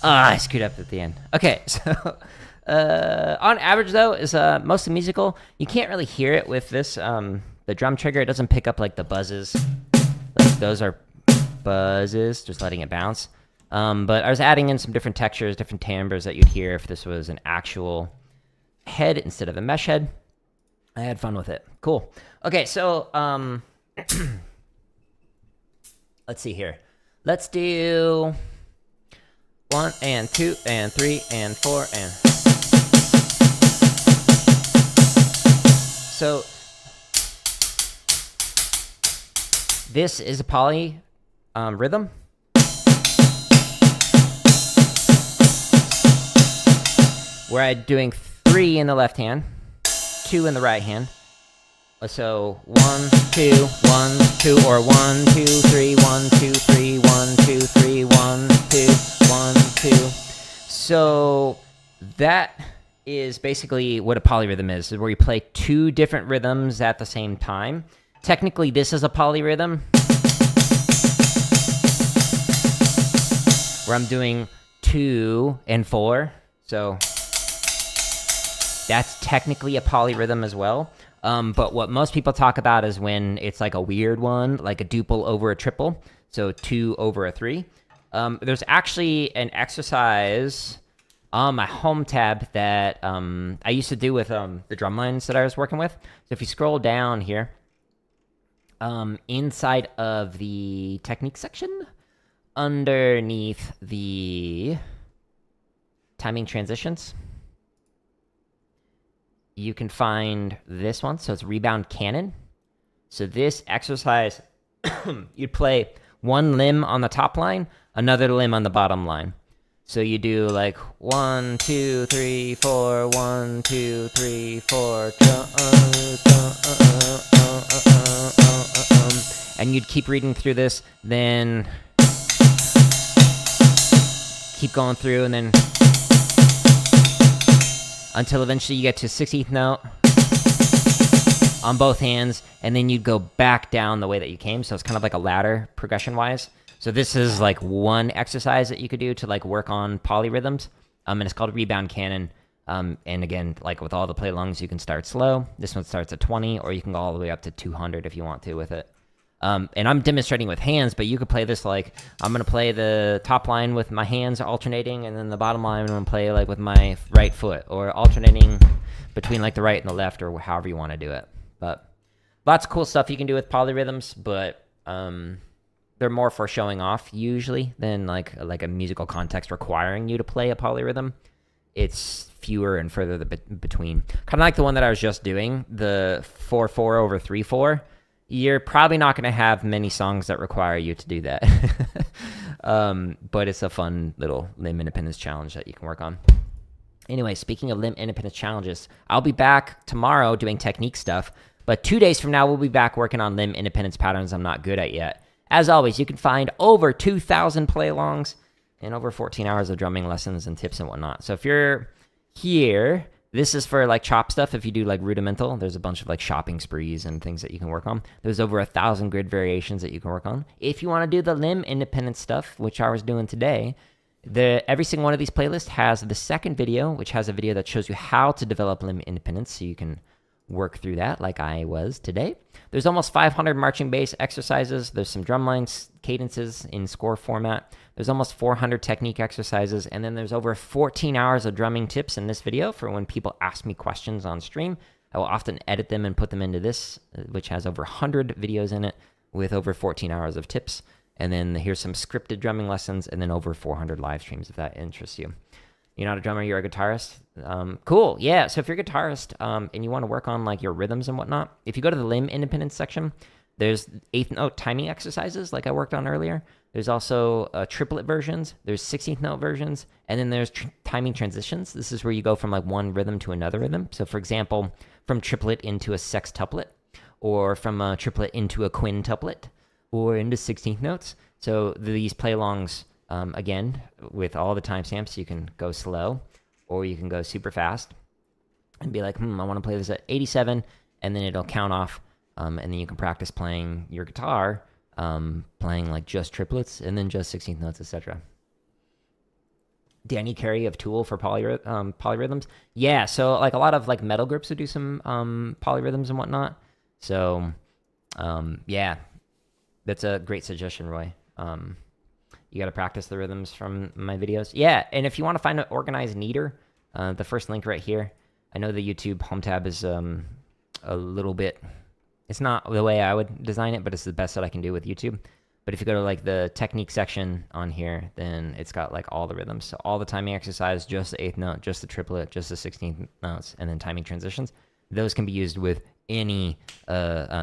I screwed up at the end. Okay, so on average, though, is mostly musical. You can't really hear it with this. The drum trigger, it doesn't pick up like the buzzes. Like, those are buzzes, just letting it bounce. But I was adding in some different textures, different timbres that you'd hear if this was an actual head instead of a mesh head. I had fun with it. Cool. Okay, so let's see here. Let's do 1 and 2 and 3 and 4 and... So this is a poly rhythm. Where I'm doing 3 in the left hand, 2 in the right hand. So 1, 2, 1, 2, or 1, 2, 3, 1, 2, 3, 1, 2, 3, 1, 2, 1, 2. So that is basically what a polyrhythm is where you play 2 different rhythms at the same time. Technically, this is a polyrhythm, where I'm doing 2 and 4. So that's technically a polyrhythm as well. But what most people talk about is when it's like a weird one, like a duple over a triple. So 2 over a 3. There's actually an exercise on my home tab that I used to do with the drum lines that I was working with. So if you scroll down here, inside of the technique section, underneath the timing transitions, you can find this one. So it's rebound canon. So this exercise, you'd play one limb on the top line, another limb on the bottom line. So you do like 1, 2, 3, 4, 1, 2, 3, 4, and you'd keep reading through this, then keep going through, and then until eventually you get to 16th note on both hands, and then you'd go back down the way that you came. So it's kind of like a ladder progression-wise. So this is like one exercise that you could do to like work on polyrhythms, and it's called rebound canon. And again, like with all the play-alongs, you can start slow. This one starts at 20, or you can go all the way up to 200 if you want to with it. And I'm demonstrating with hands, but you could play this like, I'm going to play the top line with my hands alternating, and then the bottom line I'm going to play like with my right foot, or alternating between like the right and the left, or however you want to do it. But lots of cool stuff you can do with polyrhythms, but they're more for showing off usually than like a musical context requiring you to play a polyrhythm. It's fewer and further between. Kind of like the one that I was just doing, the 4/4 over 3/4. You're probably not going to have many songs that require you to do that. But it's a fun little limb independence challenge that you can work on. Anyway, speaking of limb independence challenges, I'll be back tomorrow doing technique stuff, but 2 days from now, we'll be back working on limb independence patterns I'm not good at yet. As always, you can find over 2,000 play-alongs and over 14 hours of drumming lessons and tips and whatnot. So if you're here, this is for like chop stuff. If you do like rudimental, there's a bunch of like shopping sprees and things that you can work on. There's over 1,000 grid variations that you can work on. If you want to do the limb independence stuff, which I was doing today, every single one of these playlists has the second video, which has a video that shows you how to develop limb independence, so you can work through that like I was today. There's almost 500 marching bass exercises. There's some drum lines, cadences in score format. There's almost 400 technique exercises. And then there's over 14 hours of drumming tips in this video for when people ask me questions on stream. I will often edit them and put them into this, which has over 100 videos in it with over 14 hours of tips. And then here's some scripted drumming lessons, and then over 400 live streams if that interests you. You're not a drummer, you're a guitarist? Cool, yeah. So if you're a guitarist and you want to work on like your rhythms and whatnot, if you go to the limb independence section, there's 8th note timing exercises like I worked on earlier. There's also triplet versions, there's 16th note versions, and then there's timing transitions. This is where you go from like one rhythm to another rhythm. So for example, from triplet into a sextuplet, or from a triplet into a quintuplet, or into 16th notes. So these play-alongs, again, with all the timestamps, you can go slow, or you can go super fast, and be like, I want to play this at 87, and then it'll count off, and then you can practice playing your guitar, playing like just triplets, and then just 16th notes, etc. Danny Carey of Tool for polyrhythms. Yeah, so like a lot of like metal groups would do some polyrhythms and whatnot. So, yeah, that's a great suggestion, Roy. You got to practice the rhythms from my videos. Yeah, and if you want to find an organized neater, the first link right here. I know the YouTube home tab is a little bit... It's not the way I would design it, but it's the best that I can do with YouTube. But if you go to like the technique section on here, then it's got like all the rhythms. So all the timing exercise, just the 8th note, just the triplet, just the 16th notes, and then timing transitions. Those can be used with any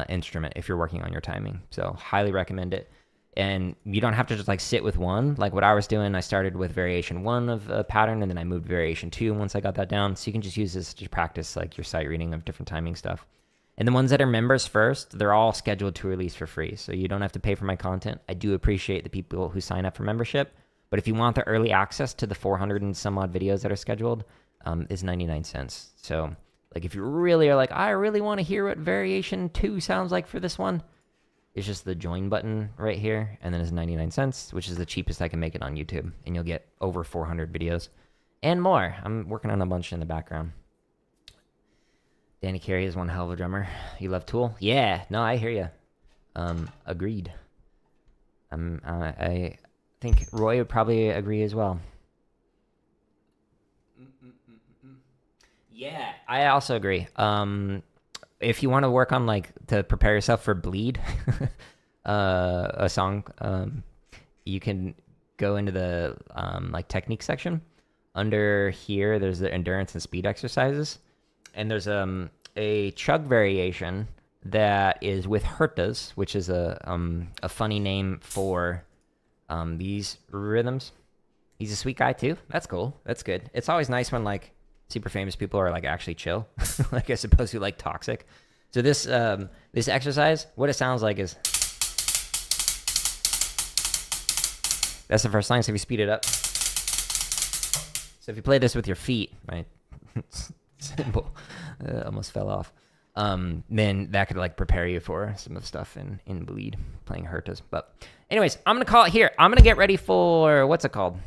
instrument if you're working on your timing. So highly recommend it. And you don't have to just like sit with one. Like what I was doing, I started with variation 1 of a pattern, and then I moved variation 2 once I got that down. So you can just use this to practice like your sight reading of different timing stuff. And the ones that are members first, they're all scheduled to release for free. So you don't have to pay for my content. I do appreciate the people who sign up for membership. But if you want the early access to the 400 and some odd videos that are scheduled, is 99 cents. So like if you really are like, I really want to hear what variation 2 sounds like for this one, it's just the join button right here. And then it's 99 cents, which is the cheapest I can make it on YouTube. And you'll get over 400 videos and more. I'm working on a bunch in the background. Danny Carey is one hell of a drummer. You love Tool? Yeah, no, I hear you. Agreed. I think Roy would probably agree as well. Yeah, I also agree. If you want to work on like to prepare yourself for Bleed, a song, you can go into the like technique section. Under here, there's the endurance and speed exercises. And there's a chug variation that is with Hertas, which is a funny name for these rhythms. He's a sweet guy too. That's cool. That's good. It's always nice when like super famous people are like actually chill, like as opposed to like toxic. So this this exercise, what it sounds like is that's the first line. So if you speed it up, so if you play this with your feet, right? Cymbal almost fell off. Then that could like prepare you for some of the stuff in Bleed, playing Hertas. But anyways, I'm gonna call it here. I'm gonna get ready for what's it called?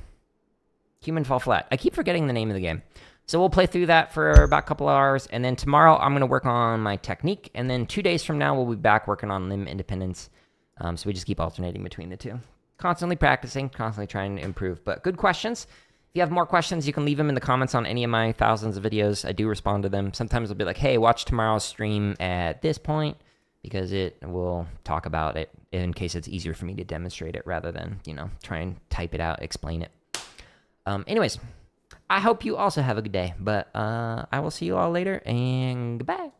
Human Fall Flat. I keep forgetting the name of the game. So we'll play through that for about a couple of hours, and then tomorrow I'm gonna work on my technique, and then 2 days from now we'll be back working on limb independence. So we just keep alternating between the two, constantly practicing, constantly trying to improve. But good questions. If you have more questions, you can leave them in the comments on any of my thousands of videos. I do respond to them. Sometimes I'll be like, hey, watch tomorrow's stream at this point, because it will talk about it in case it's easier for me to demonstrate it rather than, try and type it out, explain it. Anyways, I hope you also have a good day, but I will see you all later, and goodbye.